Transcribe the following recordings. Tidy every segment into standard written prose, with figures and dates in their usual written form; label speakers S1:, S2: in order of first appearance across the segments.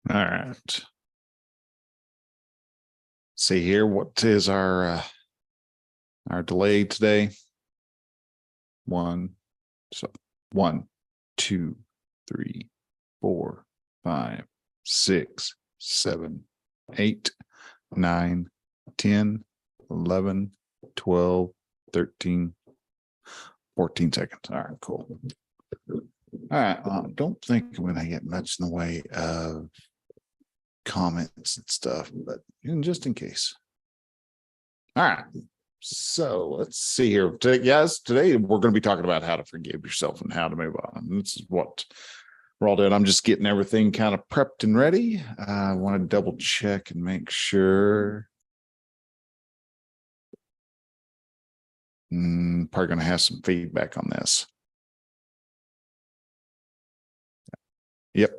S1: All right. See here, what is our delay today? One, 2, 3, 4, 5, 6, 7, 8, 9, 10, 11, 12, 13, 14 seconds. All right, cool. All right. I don't think I'm going to get much in the way of comments and stuff, but just in case. All right. So let's see here. Today we're going to be talking about how to forgive yourself and how to move on. And this is what we're all doing. I'm just getting everything kind of prepped and ready. I want to double check and make sure. Probably going to have some feedback on this. Yep.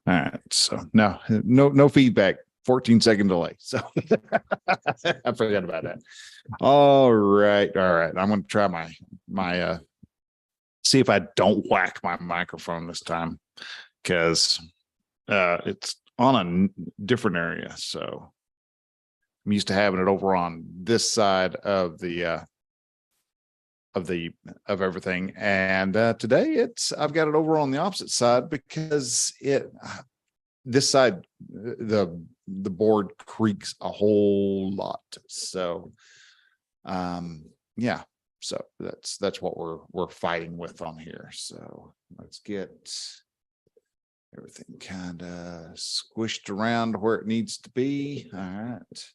S1: All right. So no feedback. 14-second delay. So I forgot about that. All right. I'm going to try my see if I don't whack my microphone this time, because it's on a different area. So I'm used to having it over on this side of the of everything, and today I've got it over on the opposite side because this side the board creaks a whole lot. So yeah, so that's what we're fighting with on here. So let's get everything kind of squished around where it needs to be. All right,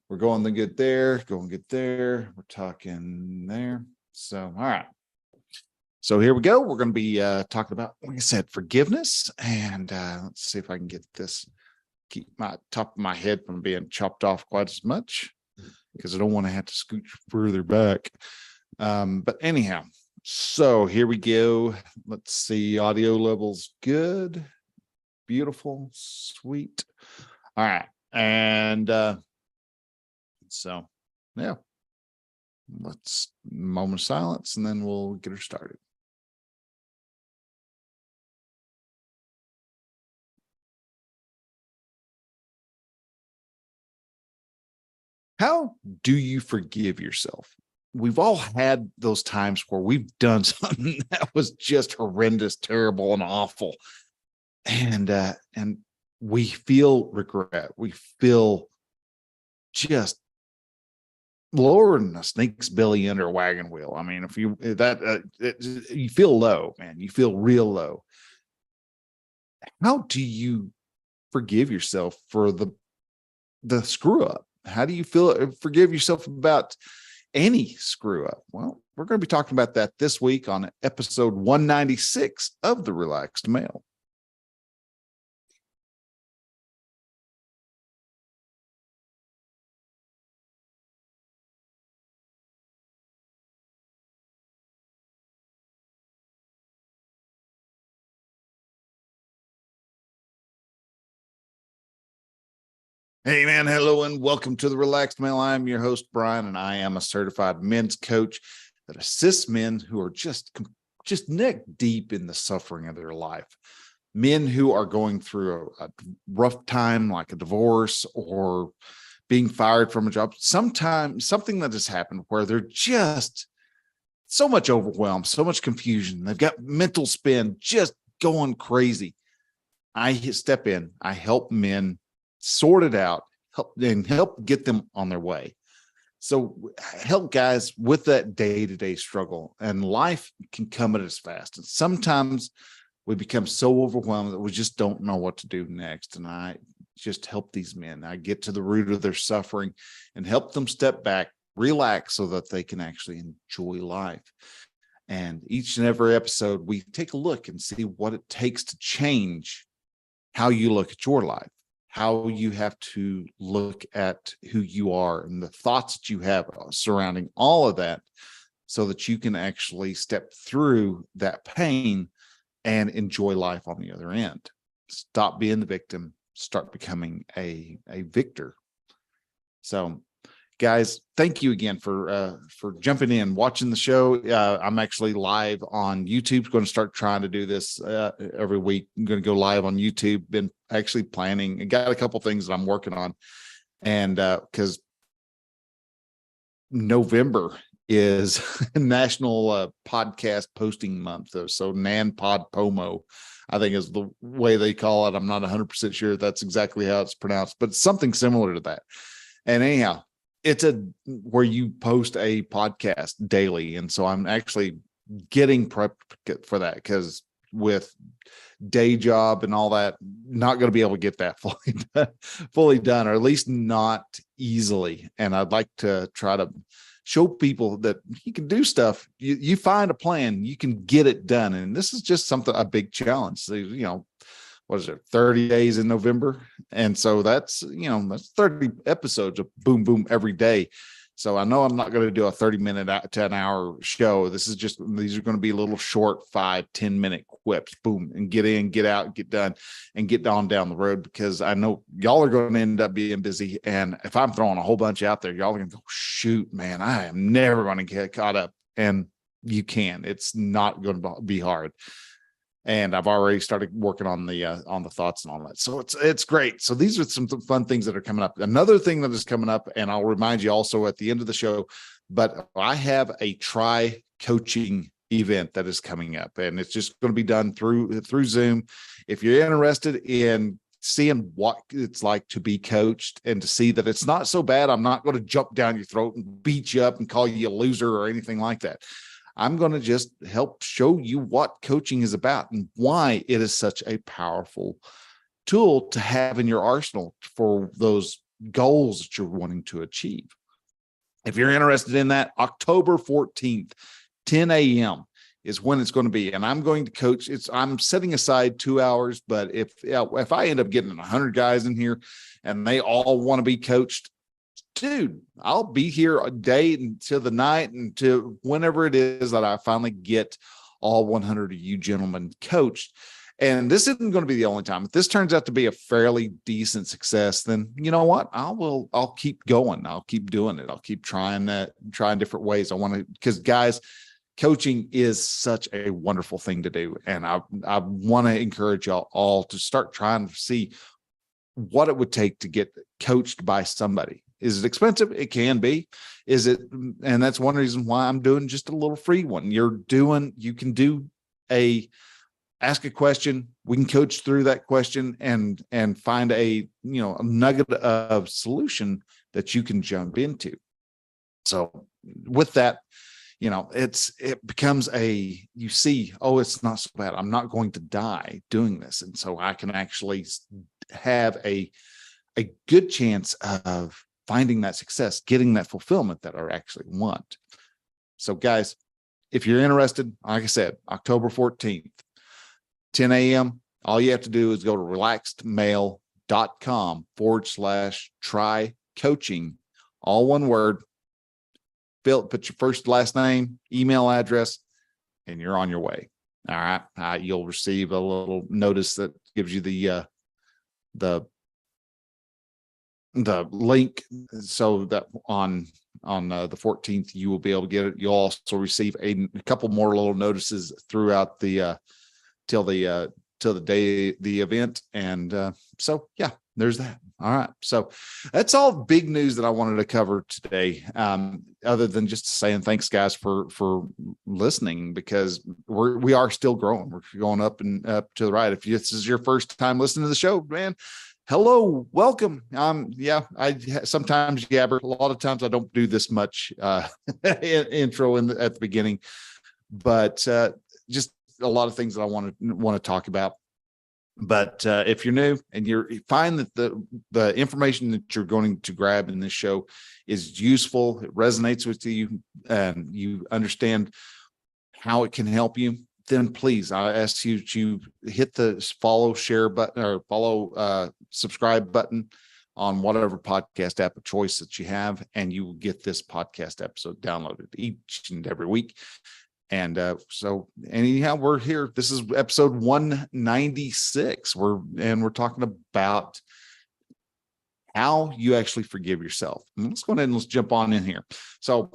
S1: we're going the good there, going good there, we're talking there. So all right, so here we go. We're going to be talking about, like I said, forgiveness. And let's see if I can get this, keep my top of my head from being chopped off quite as much, because I don't want to have to scooch further back. But anyhow, so here we go. Let's see, audio levels good, beautiful, sweet. All right. And so, yeah, let's moment of silence and then we'll get her started. How do you forgive yourself? We've all had those times where we've done something that was just horrendous, terrible, and awful. And we feel regret. We feel just lowering a snake's belly under a wagon wheel. I mean, if you you feel low, man, you feel real low. How do you forgive yourself for the screw up? How do you forgive yourself about any screw up? Well, we're going to be talking about that this week on episode 196 of The Relaxed Male. Hey, man. Hello, and welcome to The Relaxed Male. I'm your host, Brian, and I am a certified men's coach that assists men who are just neck deep in the suffering of their life. Men who are going through a rough time, like a divorce or being fired from a job. Sometimes something that has happened where they're just so much overwhelmed, so much confusion. They've got mental spin just going crazy. I step in, I help men sort it out, help get them on their way. So help guys with that day-to-day struggle, and life can come at us fast. And sometimes we become so overwhelmed that we just don't know what to do next. And I just help these men. I get to the root of their suffering and help them step back, relax, so that they can actually enjoy life. And each and every episode, we take a look and see what it takes to change how you look at your life, how you have to look at who you are and the thoughts that you have surrounding all of that, so that you can actually step through that pain and enjoy life on the other end. Stop being the victim, start becoming a victor. So guys, thank you again for jumping in, watching the show. I'm actually live on YouTube. Going to start trying to do this every week. I'm going to go live on YouTube. Been actually planning. I got a couple things that I'm working on, and because November is National Podcast Posting Month. So NanPodPomo, I think is the way they call it. I'm not 100% sure that's exactly how it's pronounced, but something similar to that. And anyhow, it's where you post a podcast daily. And so I'm actually getting prepped for that, because with day job and all that, not going to be able to get that fully done, or at least not easily. And I'd like to try to show people that you can do stuff. You find a plan, you can get it done. And this is just a big challenge. So, what is it, 30 days in November? And so that's 30 episodes of boom, boom every day. So I know I'm not going to do a 30-minute to an hour show. These are going to be little short 5-10 minute quips, boom, and get in, get out, get done, and get on down the road, because I know y'all are going to end up being busy. And if I'm throwing a whole bunch out there, y'all are going to go, shoot, man, I am never going to get caught up. And you can. It's not going to be hard. And I've already started working on the thoughts and all that. So it's great. So these are some fun things that are coming up. Another thing that is coming up, and I'll remind you also at the end of the show, but I have a try coaching event that is coming up, and it's just going to be done through Zoom. If you're interested in seeing what it's like to be coached and to see that it's not so bad, I'm not going to jump down your throat and beat you up and call you a loser or anything like that. I'm going to just help show you what coaching is about and why it is such a powerful tool to have in your arsenal for those goals that you're wanting to achieve. If you're interested in that, October 14th, 10 a.m. is when it's going to be. And I'm going to coach. I'm setting aside 2 hours, but if I end up getting 100 guys in here and they all want to be coached, dude, I'll be here a day until the night, until whenever it is that I finally get all 100 of you gentlemen coached. And this isn't going to be the only time. If this turns out to be a fairly decent success, then you know what? I'll keep going. I'll keep doing it. I'll keep trying different ways. Because guys, coaching is such a wonderful thing to do. And I want to encourage y'all all to start trying to see what it would take to get coached by somebody. Is it expensive? It can be. Is it? And that's one reason why I'm doing just a little free one. You can do ask a question. We can coach through that question and find a nugget of solution that you can jump into. So with that, it becomes you see, oh, it's not so bad. I'm not going to die doing this. And so I can actually have a good chance of finding that success, getting that fulfillment that I actually want. So guys, if you're interested, like I said, October 14th, 10 a.m., all you have to do is go to relaxedmail.com/try coaching, all one word. Put your first, last name, email address, and you're on your way. All right. You'll receive a little notice that gives you the link, so that on the 14th you will be able to get it. You'll also receive a couple more little notices throughout till the day the event. And so yeah, there's that. All right, so that's all big news that I wanted to cover today, other than just saying thanks, guys, for listening, because we are still growing. We're going up and up to the right. If this is your first time listening to the show, man, hello, welcome. I sometimes gabber. A lot of times I don't do this much intro at the beginning, but just a lot of things that I want to talk about. But if you're new and you find that the information that you're going to grab in this show is useful, it resonates with you, and you understand how it can help you, then please, I ask you to hit the follow, share button, or follow, subscribe button on whatever podcast app of choice that you have, and you will get this podcast episode downloaded each and every week. And so anyhow, we're here. This is episode 196. We're talking about how you actually forgive yourself. And let's go ahead and let's jump on in here. So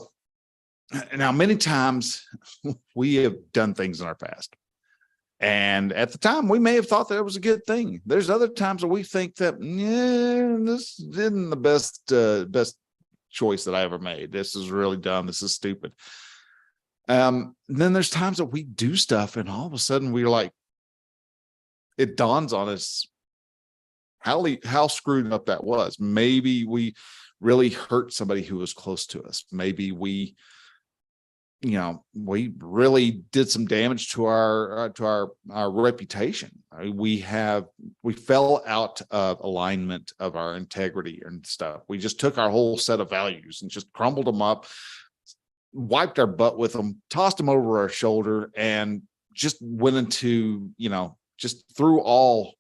S1: now, many times we have done things in our past, and at the time we may have thought that it was a good thing. There's other times that we think that, this isn't the best choice that I ever made. This is really dumb. This is stupid. Then there's times that we do stuff, and all of a sudden we're like, it dawns on us how screwed up that was. Maybe we really hurt somebody who was close to us. Maybe we really did some damage to our reputation. We fell out of alignment of our integrity and stuff. We just took our whole set of values and just crumbled them up, wiped our butt with them, tossed them over our shoulder, and just went into, just threw all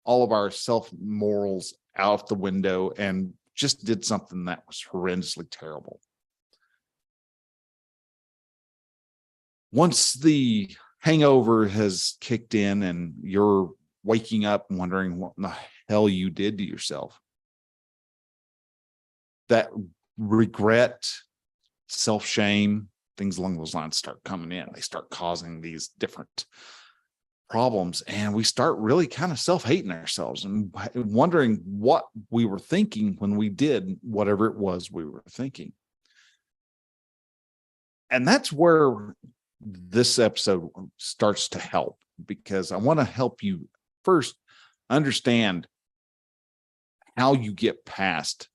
S1: of our self morals out the window and just did something that was horrendously terrible. Once the hangover has kicked in and you're waking up wondering what in the hell you did to yourself, that regret, self-shame, things along those lines start coming in. They start causing these different problems, and we start really kind of self-hating ourselves and wondering what we were thinking when we did whatever it was we were thinking. And that's where this episode starts to help, because I want to help you first understand how you get past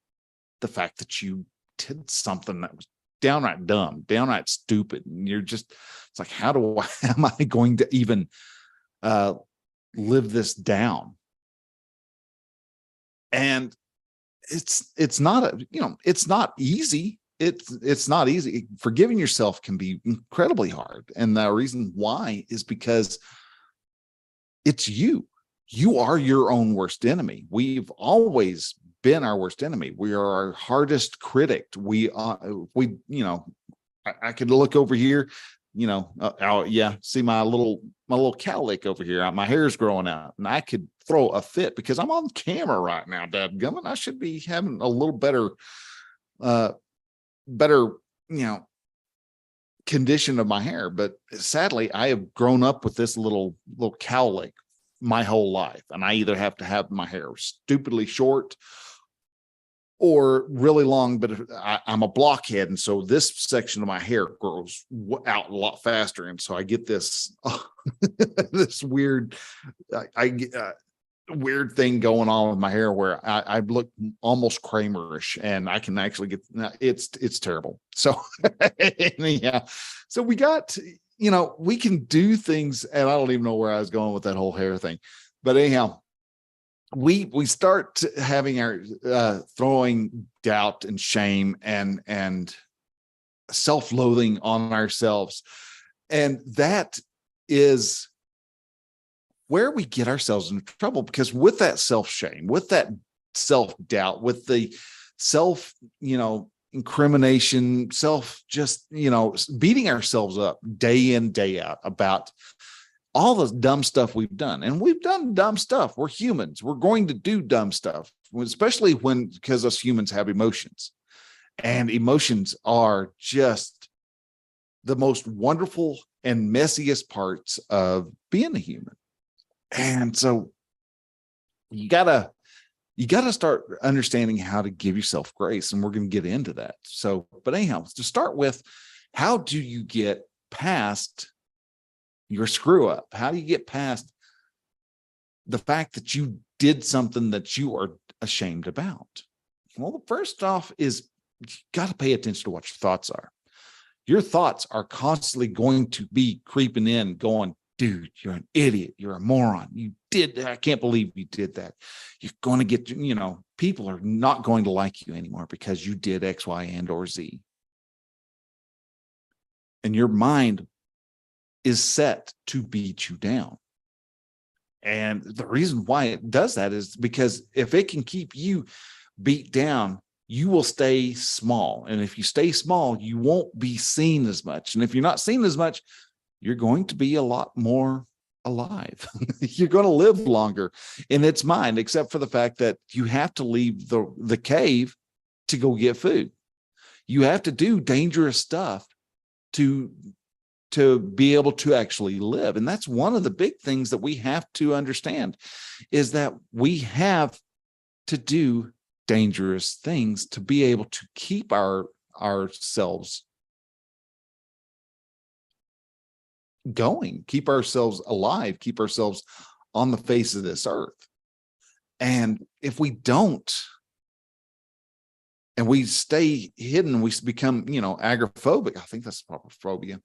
S1: the fact that you did something that was downright dumb, downright stupid. And it's like, am I going to even live this down? And it's not easy. It's not easy. Forgiving yourself can be incredibly hard. And the reason why is because it's you. You are your own worst enemy. We've always been our worst enemy. We are our hardest critic. I could look over here, see my little cowlick over here. My hair's growing out, and I could throw a fit because I'm on camera right now, dadgummit. I should be having a little better condition of my hair, but sadly I have grown up with this little cowlick my whole life, and I either have to have my hair stupidly short or really long, but I'm a blockhead, and so this section of my hair grows out a lot faster, and so I get this this weird weird thing going on with my hair where I look almost Kramerish, and I can actually get it's terrible. So yeah, so we got, we can do things, and I don't even know where I was going with that whole hair thing, but anyhow, we start having our throwing doubt and shame and self-loathing on ourselves, and that is where we get ourselves into trouble, because with that self-shame, with that self-doubt, with the self, incrimination, beating ourselves up day in, day out about all the dumb stuff we've done. And we've done dumb stuff. We're humans. We're going to do dumb stuff, especially because us humans have emotions. And emotions are just the most wonderful and messiest parts of being a human. And so you gotta start understanding how to give yourself grace, and we're going to get into that. So, but anyhow, to start with, how do you get past your screw up? How do you get past the fact that you did something that you are ashamed about? Well, first off is you got to pay attention to what your thoughts are. Your thoughts are constantly going to be creeping in, going, dude, you're an idiot. You're a moron. You did that. I can't believe you did that. You're going to get, people are not going to like you anymore because you did X, Y, and or Z. And your mind is set to beat you down. And the reason why it does that is because if it can keep you beat down, you will stay small. And if you stay small, you won't be seen as much. And if you're not seen as much, you're going to be a lot more alive. You're going to live longer in its mind, except for the fact that you have to leave the cave to go get food. You have to do dangerous stuff to be able to actually live. And that's one of the big things that we have to understand, is that we have to do dangerous things to be able to keep ourselves going, keep ourselves alive, keep ourselves on the face of this earth. And if we don't, and we stay hidden, we become, agoraphobic. I think that's proper phobia,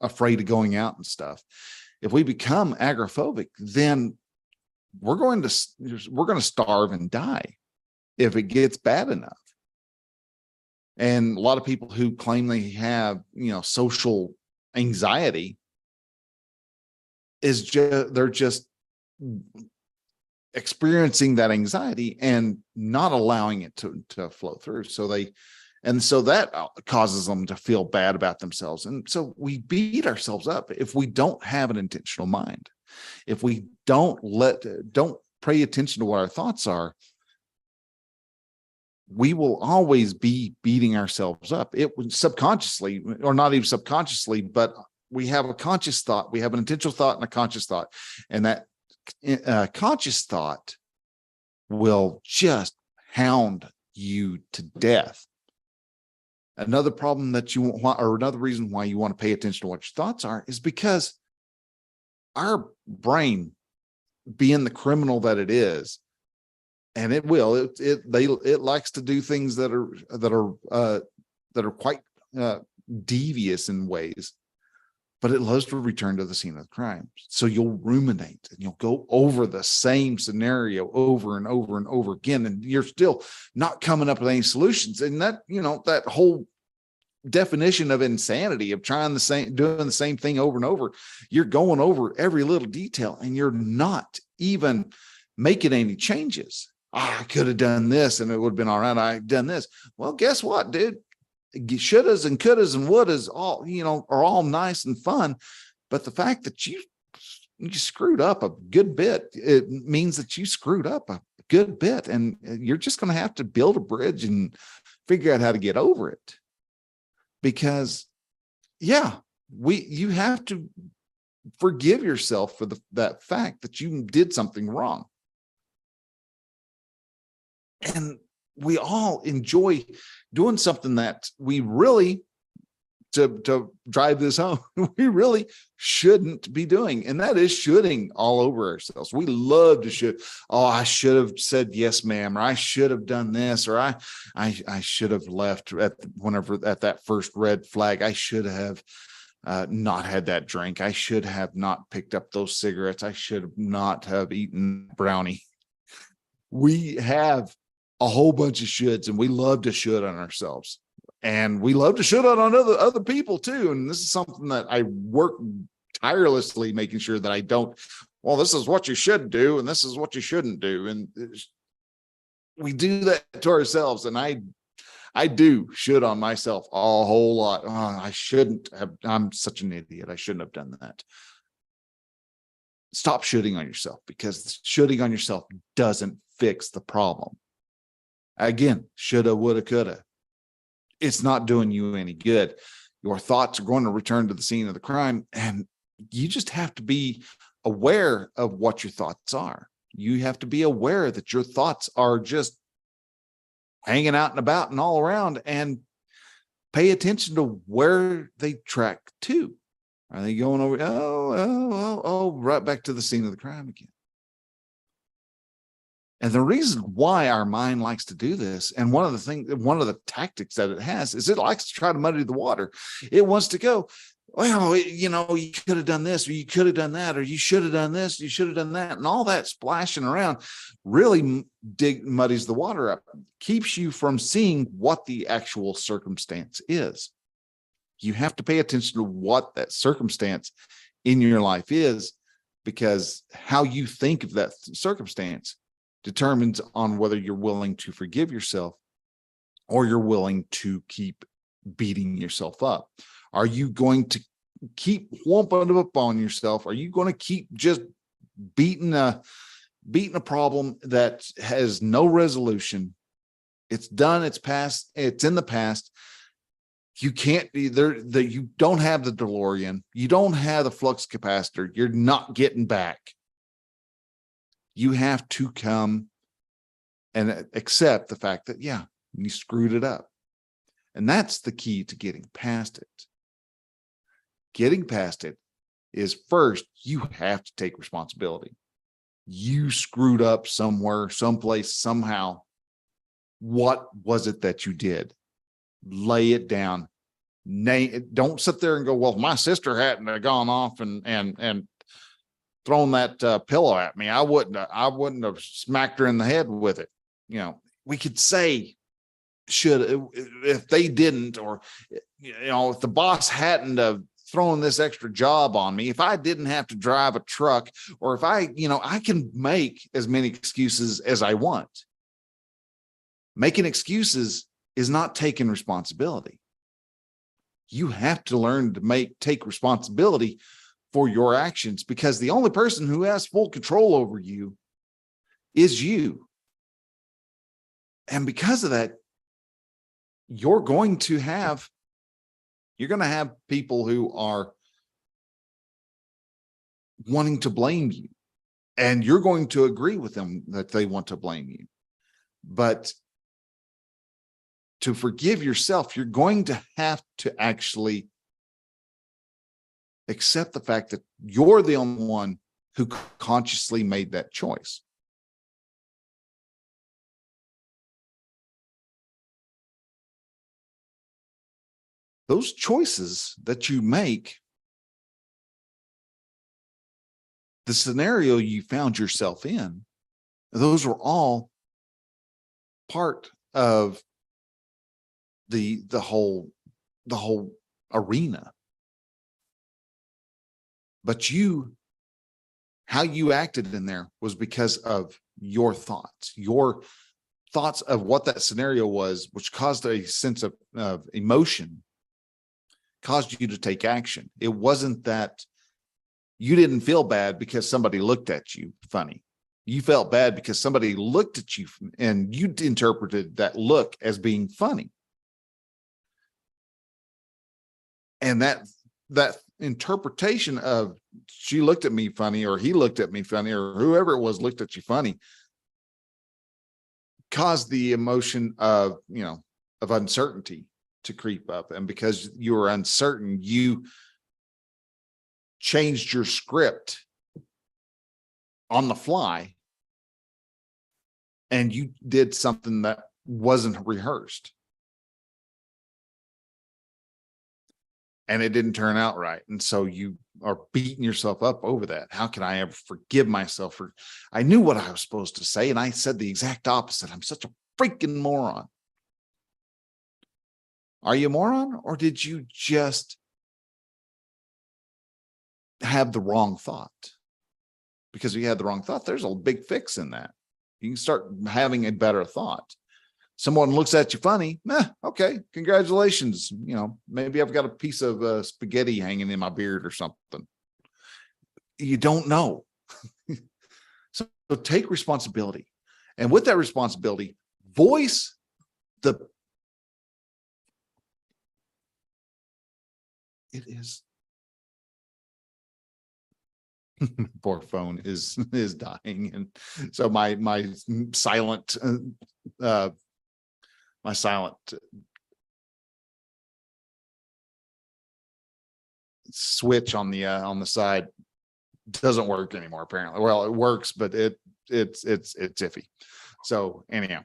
S1: afraid of going out and stuff. If we become agoraphobic, then we're going to starve and die if it gets bad enough. And a lot of people who claim they have, social anxiety they're just experiencing that anxiety and not allowing it to flow through. So that causes them to feel bad about themselves. And so we beat ourselves up if we don't have an intentional mind. If we don't pay attention to what our thoughts are, we will always be beating ourselves up. It would subconsciously, or not even subconsciously, but we have a conscious thought. We have an intentional thought and a conscious thought. And that conscious thought will just hound you to death. Another problem that you want, or another reason why you want to pay attention to what your thoughts are, is because our brain, being the criminal that it is, and it likes to do things that are quite devious in ways, but it loves to return to the scene of the crime. So you'll ruminate and you'll go over the same scenario over and over and over again, and you're still not coming up with any solutions. And that, that whole definition of insanity, of doing the same thing over and over, you're going over every little detail and you're not even making any changes. I could have done this and it would have been all right. I've done this. Well, guess what, dude? Shouldas and couldas and wouldas all, are all nice and fun. But the fact that you screwed up a good bit, it means that you screwed up a good bit, and you're just going to have to build a bridge and figure out how to get over it. Because you have to forgive yourself for that fact that you did something wrong. And we all enjoy doing something that we really, to drive this home, we really shouldn't be doing. And that is shoulding all over ourselves. We love to should. Oh, I should have said yes, ma'am, or I should have done this, or I should have left at that first red flag. I should have not had that drink. I should have not picked up those cigarettes. I should not have eaten brownie. We have a whole bunch of shoulds, and we love to should on ourselves, and we love to should on other people too. And this is something that I work tirelessly making sure that I don't. Well, this is what you should do, and this is what you shouldn't do, and we do that to ourselves. And I do should on myself a whole lot. Oh, I shouldn't have. I'm such an idiot. I shouldn't have done that. Stop shoulding on yourself, because shoulding on yourself doesn't fix the problem. Again, shoulda, woulda, coulda. It's not doing you any good. Your thoughts are going to return to the scene of the crime, and you just have to be aware of what your thoughts are. You have to be aware that your thoughts are just hanging out and about and all around, and pay attention to where they track to. Are they going over? Right back to the scene of the crime again. And the reason why our mind likes to do this, and one of the tactics that it has, is it likes to try to muddy the water. It wants to go, well, you could have done this, or you could have done that, or you should have done this, you should have done that. And all that splashing around really muddies the water up, keeps you from seeing what the actual circumstance is. You have to pay attention to what that circumstance in your life is, because how you think of that circumstance determines on whether you're willing to forgive yourself or you're willing to keep beating yourself up. Are you going to keep whumping up on yourself? Are you going to keep just beating a problem that has no resolution? It's done. It's past. It's in the past. You can't be there. You don't have the DeLorean. You don't have the flux capacitor. You're not getting back. You have to come and accept the fact that, yeah, you screwed it up. And that's the key to getting past it. Getting past it is, first, you have to take responsibility. You screwed up somewhere, someplace, somehow. What was it that you did? Lay it down. Don't sit there and go, well, my sister hadn't gone off and thrown that pillow at me, I wouldn't have smacked her in the head with it. We could say, if they didn't, or if the boss hadn't thrown this extra job on me, if I didn't have to drive a truck, or if I can make as many excuses as I want. Making excuses is not taking responsibility. You have to learn to take responsibility for your actions, because the only person who has full control over you is you. And because of that, you're going to have people who are wanting to blame you, and you're going to agree with them that they want to blame you. But to forgive yourself, you're going to have to actually accept the fact that you're the only one who consciously made that choice. Those choices that you make, the scenario you found yourself in, those were all part of the whole arena. But how you acted in there was because of your thoughts of what that scenario was, which caused a sense of emotion, caused you to take action. It wasn't that you didn't feel bad because somebody looked at you funny. You felt bad because somebody looked at you and you interpreted that look as being funny. And that interpretation of, she looked at me funny, or he looked at me funny, or whoever it was looked at you funny, caused the emotion of uncertainty to creep up. And because you were uncertain, you changed your script on the fly, and you did something that wasn't rehearsed. And it didn't turn out right. And so you are beating yourself up over that. How can I ever forgive myself for, I knew what I was supposed to say, and I said the exact opposite. I'm such a freaking moron. Are you a moron, or did you just have the wrong thought? Because if you had the wrong thought, there's a big fix in that. You can start having a better thought. Someone looks at you funny, okay, congratulations. Maybe I've got a piece of spaghetti hanging in my beard or something. You don't know. So take responsibility. And with that responsibility, voice it is. Poor phone is dying. And so my silent switch on the side doesn't work anymore, apparently. Well, it works, but it's iffy. So anyhow,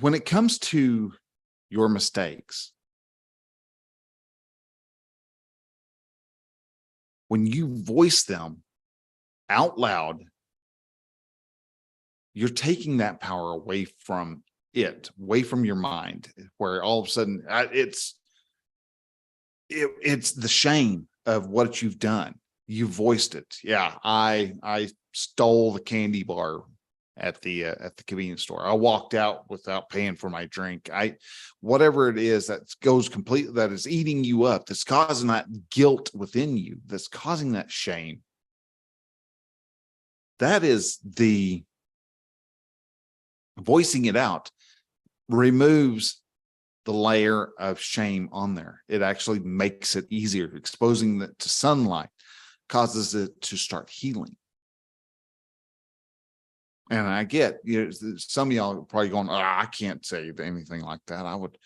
S1: when it comes to your mistakes, when you voice them out loud, you're taking that power away from your mind, where all of a sudden it's the shame of what you've done. You voiced it. Yeah, I stole the candy bar at the convenience store. I walked out without paying for my drink. Whatever it is that goes completely, that is eating you up, that's causing that guilt within you, that's causing that shame. That is the voicing it out removes the layer of shame on there. It actually makes it easier. Exposing it to sunlight causes it to start healing. And I get, some of y'all are probably going, I can't say anything like that. I would,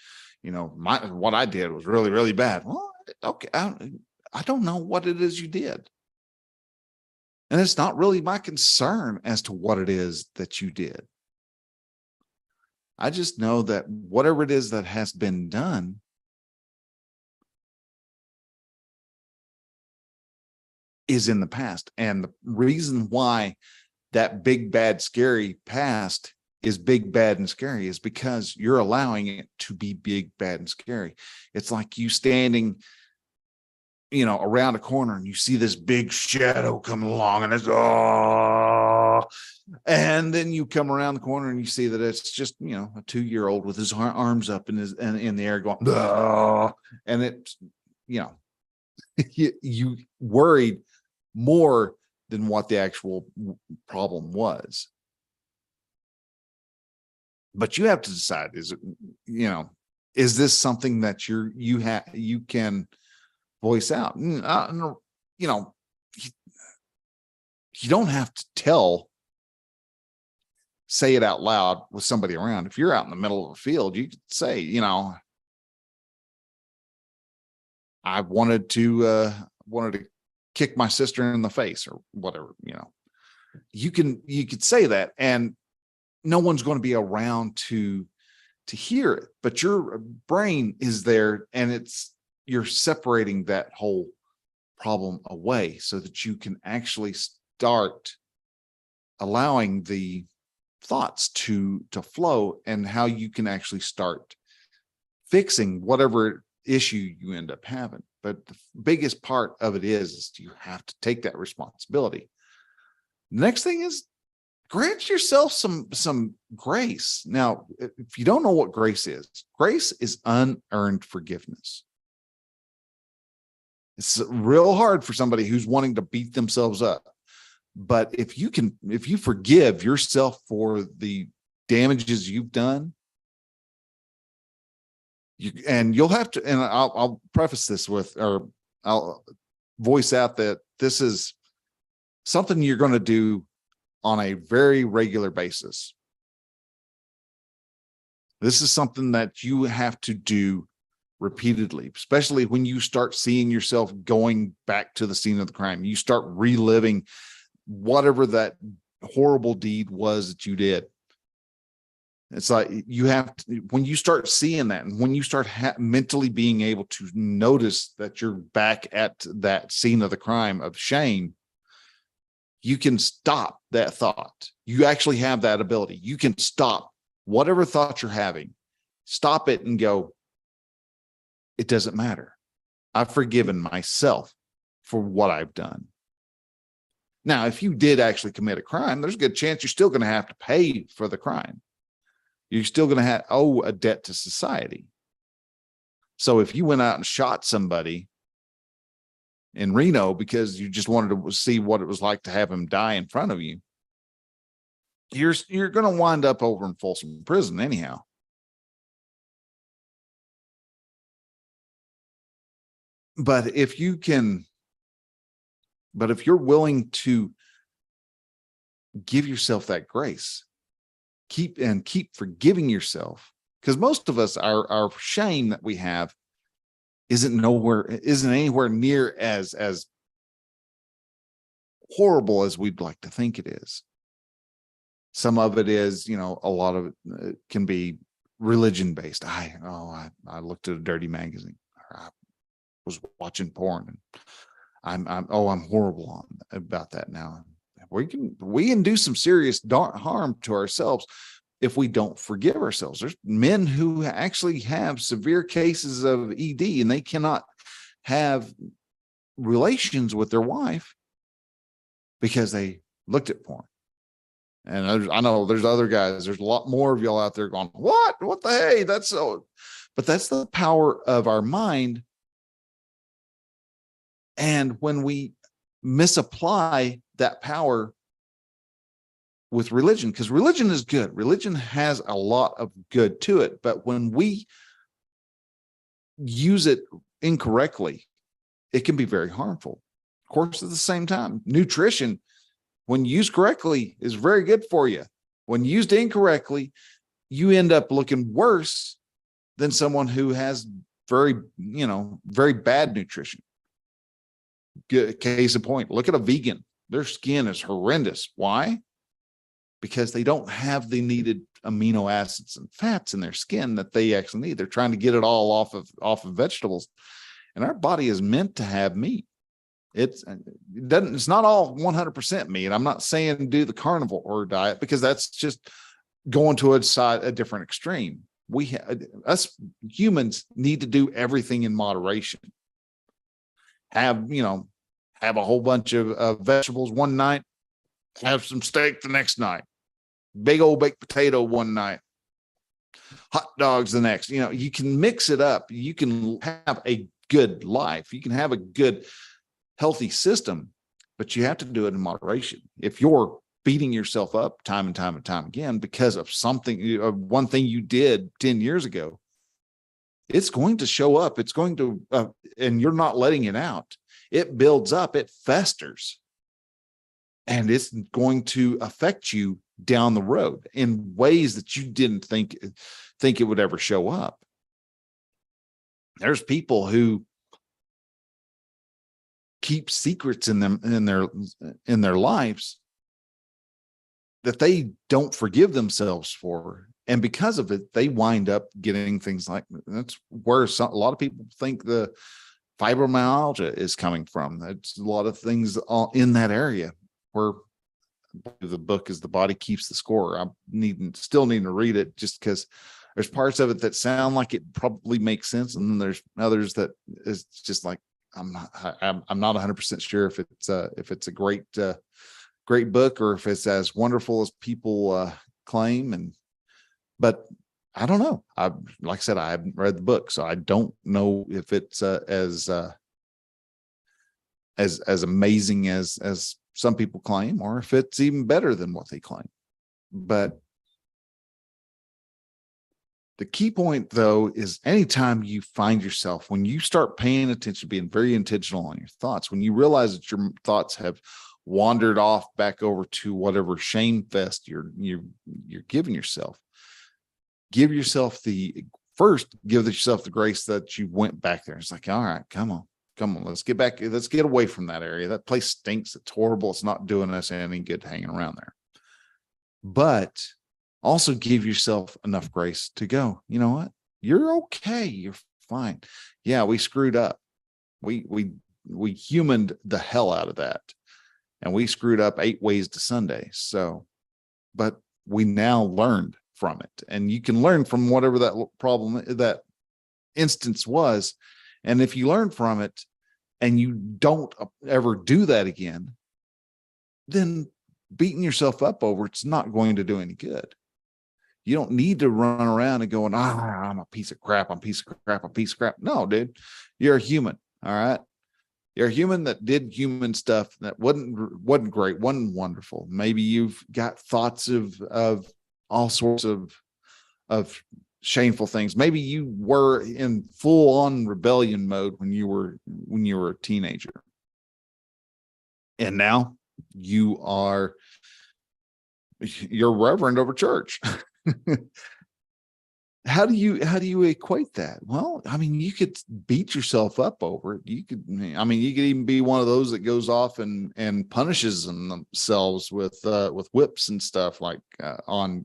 S1: what I did was really, really bad. Well, okay. I don't know what it is you did. And it's not really my concern as to what it is that you did. I just know that whatever it is that has been done is in the past. And the reason why that big, bad, scary past is big, bad, and scary is because you're allowing it to be big, bad, and scary. It's like you standing, around a corner and you see this big shadow come along and it's, and then you come around the corner and you see that it's just, a 2-year-old with his arms up in the air going, and it's, you worried more than what the actual problem was. But you have to decide, is this something that you can voice out? You don't have to say it out loud with somebody around. If you're out in the middle of a field, you could say, I wanted to kick my sister in the face or whatever. You could say that and no one's going to be around to hear it, but your brain is there and you're separating that whole problem away so that you can actually start allowing the thoughts to flow, and how you can actually start fixing whatever issue you end up having. But the biggest part of it is you have to take that responsibility. The next thing is grant yourself some grace. Now, if you don't know what grace is unearned forgiveness. It's real hard for somebody who's wanting to beat themselves up. But if you forgive yourself for the damages you've done, you'll have to, and I'll preface this with, or I'll voice out that this is something you're going to do on a very regular basis. This is something that you have to do repeatedly, especially when you start seeing yourself going back to the scene of the crime. You start reliving whatever that horrible deed was that you did. It's like you have to, when you start seeing that, and when you start mentally being able to notice that you're back at that scene of the crime of shame, you can stop that thought. You actually have that ability. You can stop whatever thought you're having, stop it and go, it doesn't matter. I've forgiven myself for what I've done. Now, if you did actually commit a crime, there's a good chance you're still going to have to pay for the crime. You're still going to owe a debt to society. So if you went out and shot somebody in Reno because you just wanted to see what it was like to have him die in front of you, you're going to wind up over in Folsom Prison anyhow. But if you're willing to give yourself that grace, keep forgiving yourself, because most of us, our shame that we have isn't anywhere near as horrible as we'd like to think it is. Some of it is, a lot of it can be religion based. I looked at a dirty magazine. I was watching porn, and I'm horrible about that now. We can do some serious harm to ourselves if we don't forgive ourselves. There's men who actually have severe cases of ED, and they cannot have relations with their wife because they looked at porn. And I know there's other guys, there's a lot more of y'all out there going, what the hey, that's so, but that's the power of our mind. And when we misapply that power with religion, because religion is good, religion has a lot of good to it, but when we use it incorrectly, it can be very harmful. Of course, at the same time, nutrition, when used correctly, is very good for you. When used incorrectly, you end up looking worse than someone who has very bad nutrition. Case in point, look at a vegan. Their skin is horrendous. Why? Because they don't have the needed amino acids and fats in their skin that they actually need. They're trying to get it all off of vegetables. And our body is meant to have meat. It's not all 100% meat. I'm not saying do the carnivore diet, because that's just going to a different extreme. Us humans need to do everything in moderation. Have a whole bunch of vegetables one night, have some steak the next night, big old baked potato one night, hot dogs the next. You can mix it up. You can have a good life. You can have a good, healthy system, but you have to do it in moderation. If you're beating yourself up time and time and time again because of something, one thing you did 10 years ago, it's going to show up. It's going to, and you're not letting it out. It builds up, it festers, and it's going to affect you down the road in ways that you didn't think it would ever show up. There's people who keep secrets in their lives that they don't forgive themselves for, and because of it, they wind up getting things like, that's where a lot of people think the fibromyalgia is coming from. That's a lot of things in that area, where the book is The Body Keeps the Score. Still need to read it, just because there's parts of it that sound like it probably makes sense, and then there's others that is just like, I'm not 100% sure if it's a great book, or if it's as wonderful as people claim. But I don't know. Like I said, I haven't read the book, so I don't know if it's as amazing as some people claim, or if it's even better than what they claim. But the key point, though, is anytime you find yourself, when you start paying attention, being very intentional on your thoughts, when you realize that your thoughts have wandered off back over to whatever shame fest you're giving yourself, give yourself the grace that you went back there. It's like, all right, come on, let's get back, let's get away from that area. That place stinks. It's horrible. It's not doing us any good hanging around there. But also give yourself enough grace to go, you know what? You're okay. You're fine. Yeah, we screwed up. We humaned the hell out of that. And we screwed up 8 ways to Sunday. So, but we now learned from it. And you can learn from whatever that problem, that instance was. And if you learn from it and you don't ever do that again, then beating yourself up over it's not going to do any good. You don't need to run around and going, I'm a piece of crap. I'm a piece of crap. I'm a piece of crap. No, dude, you're a human. All right. You're a human that did human stuff that wasn't great, wasn't wonderful. Maybe you've got thoughts of all sorts of shameful things. Maybe you were in full on rebellion mode when you were a teenager. And now you're reverend over church. How do you equate that? Well, I mean, you could beat yourself up over it. You could even be one of those that goes off and punishes themselves with whips and stuff, like on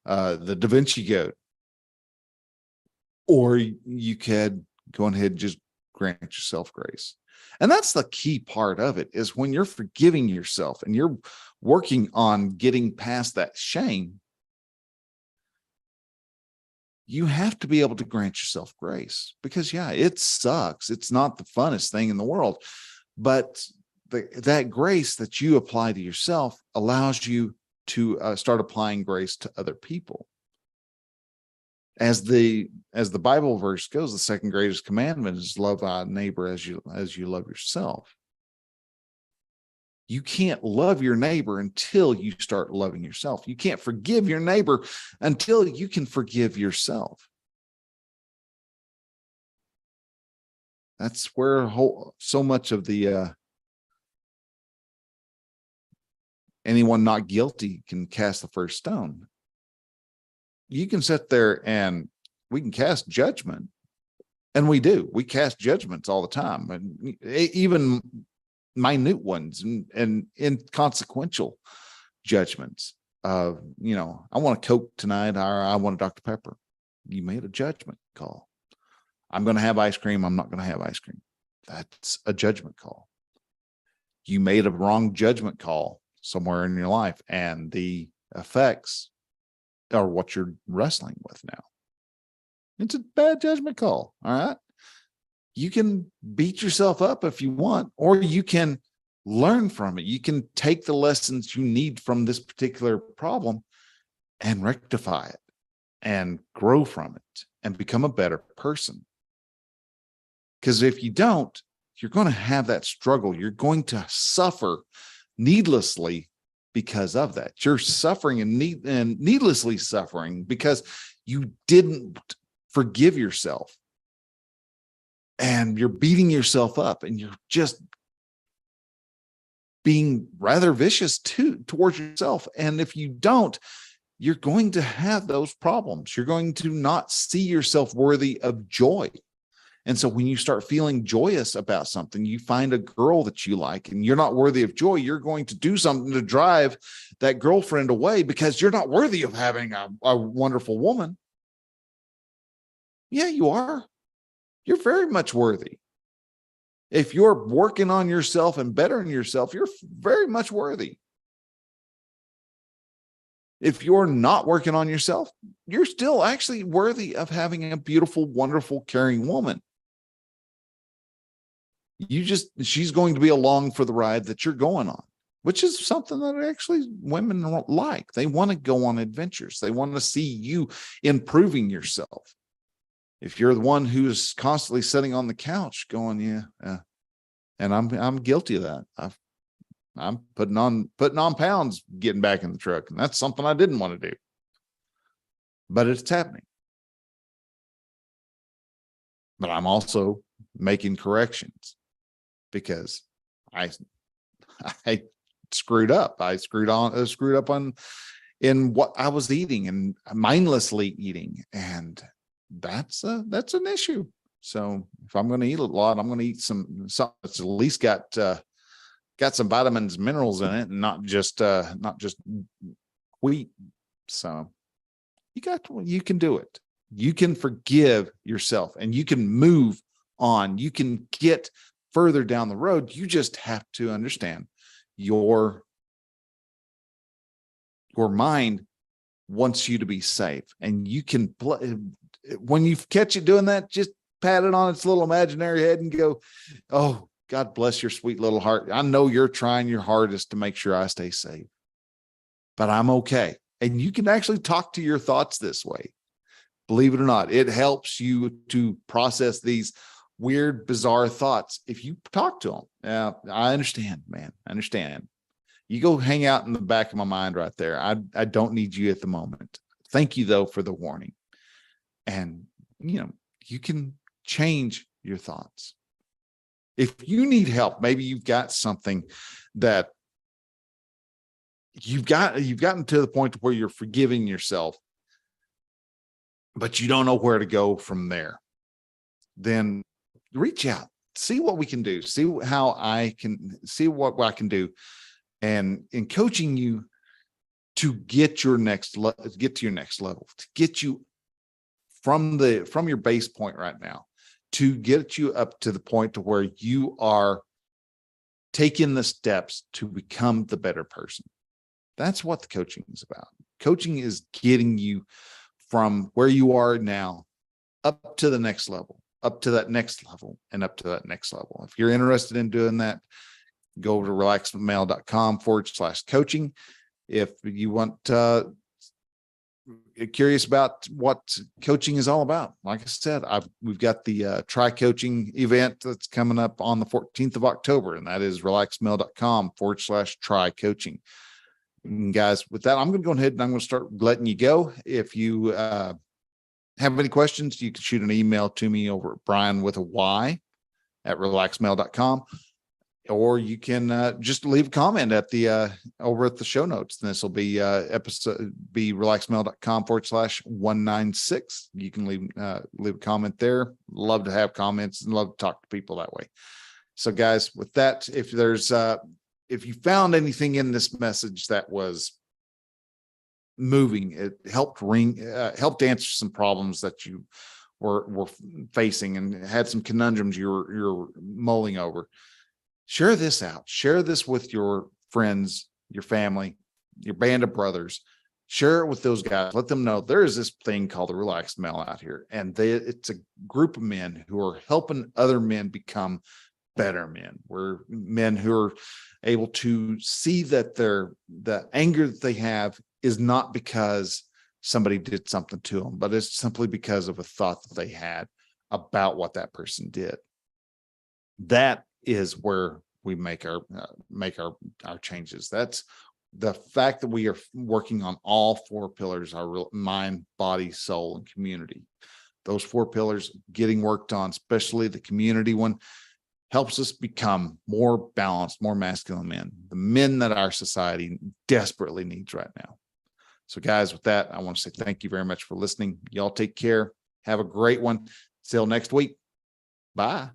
S1: the Da Vinci Code. Or you could go ahead and just grant yourself grace. And that's the key part of it, is when you're forgiving yourself and you're working on getting past that shame, you have to be able to grant yourself grace, because yeah, it sucks. It's not the funnest thing in the world, but that grace that you apply to yourself allows you to start applying grace to other people. As the Bible verse goes, the second greatest commandment is love thy neighbor as you love yourself. You can't love your neighbor until you start loving yourself. You can't forgive your neighbor until you can forgive yourself. That's where so much of the anyone not guilty can cast the first stone. You can sit there and we can cast judgment, and we do. We cast judgments all the time, and even minute ones and inconsequential judgments of, I want a Coke tonight, or I want a Dr. Pepper. You made a judgment call. I'm going to have ice cream. I'm not going to have ice cream. That's a judgment call. You made a wrong judgment call somewhere in your life, and the effects are what you're wrestling with now. It's a bad judgment call. All right. You can beat yourself up if you want, or you can learn from it. You can take the lessons you need from this particular problem and rectify it and grow from it and become a better person. Because if you don't, you're going to have that struggle. You're going to suffer needlessly because of that. You're suffering and needlessly suffering because you didn't forgive yourself. And you're beating yourself up, and you're just being rather vicious towards yourself. And if you don't, you're going to have those problems. You're going to not see yourself worthy of joy. And so when you start feeling joyous about something, you find a girl that you like and you're not worthy of joy, you're going to do something to drive that girlfriend away because you're not worthy of having a wonderful woman. Yeah, you are. You're very much worthy. If you're working on yourself and bettering yourself, you're very much worthy. If you're not working on yourself, you're still actually worthy of having a beautiful, wonderful, caring woman. She's going to be along for the ride that you're going on, which is something that actually women like. They want to go on adventures. They want to see you improving yourself. If you're the one who's constantly sitting on the couch going, yeah, and I'm guilty of that. I'm putting on pounds, getting back in the truck, and that's something I didn't want to do, but it's happening. But I'm also making corrections because I screwed up. I screwed up in what I was eating and mindlessly eating, and that's an issue. So if I'm going to eat a lot, I'm going to eat something that's at least got some vitamins, minerals in it, and not just wheat. So you can do it. You can forgive yourself, and you can move on. You can get further down the road. You just have to understand your mind wants you to be safe, and you can when you catch it doing that, just pat it on its little imaginary head and go, oh, God bless your sweet little heart. I know you're trying your hardest to make sure I stay safe, but I'm okay. And you can actually talk to your thoughts this way. Believe it or not, it helps you to process these weird, bizarre thoughts if you talk to them. Yeah, I understand, man. I understand. You go hang out in the back of my mind right there. I don't need you at the moment. Thank you, though, for the warning. And, you can change your thoughts. If you need help, maybe you've got something that you've gotten to the point where you're forgiving yourself, but you don't know where to go from there. Then reach out, see what we can do, see how I can see what I can do. And in coaching you to get to your next level, to get you from your base point right now, to get you up to the point to where you are taking the steps to become the better person. That's what the coaching is about. Coaching is getting you from where you are now up to the next level, up to that next level, and up to that next level. If you're interested in doing that, go to relaxedmale.com/coaching If you want curious about what coaching is all about, like I said, we've got the try coaching event that's coming up on the 14th of October, and that is relaxmail.com/try coaching. And guys, with that, I'm going to go ahead and I'm going to start letting you go. If you have any questions, you can shoot an email to me over at Brian with a Y at relaxmail.com, or you can just leave a comment at the over at the show notes. And this will be relaxmail.com/196. You can leave a comment there. Love to have comments and love to talk to people that way. So guys, with that, if you found anything in this message that was moving, it helped answer some problems that you were facing and had some conundrums you're mulling over, share this out. Share this with your friends, your family, your band of brothers. Share it with those guys. Let them know there is this thing called the Relaxed Male out here, and it's a group of men who are helping other men become better men. We're men who are able to see that the anger that they have is not because somebody did something to them, but it's simply because of a thought that they had about what that person did. That is where we make our changes. That's the fact that we are working on all four pillars: our mind, body, soul, and community. Those four pillars getting worked on, especially the community one, helps us become more balanced, more masculine men, the men that our society desperately needs right now. So guys, with that, I want to say thank you very much for listening. Y'all take care. Have a great one. Till next week. Bye.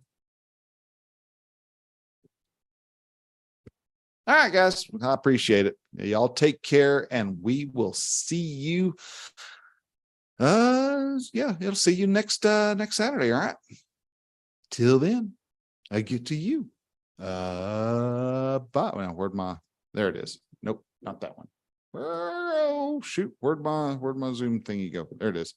S1: All right, guys, I appreciate it. Y'all take care, and we will see you. It'll see you next Saturday. All right. Till then, I get to you. Bye. Now, there it is. Nope, not that one. Oh shoot, where'd my Zoom thingy go? There it is.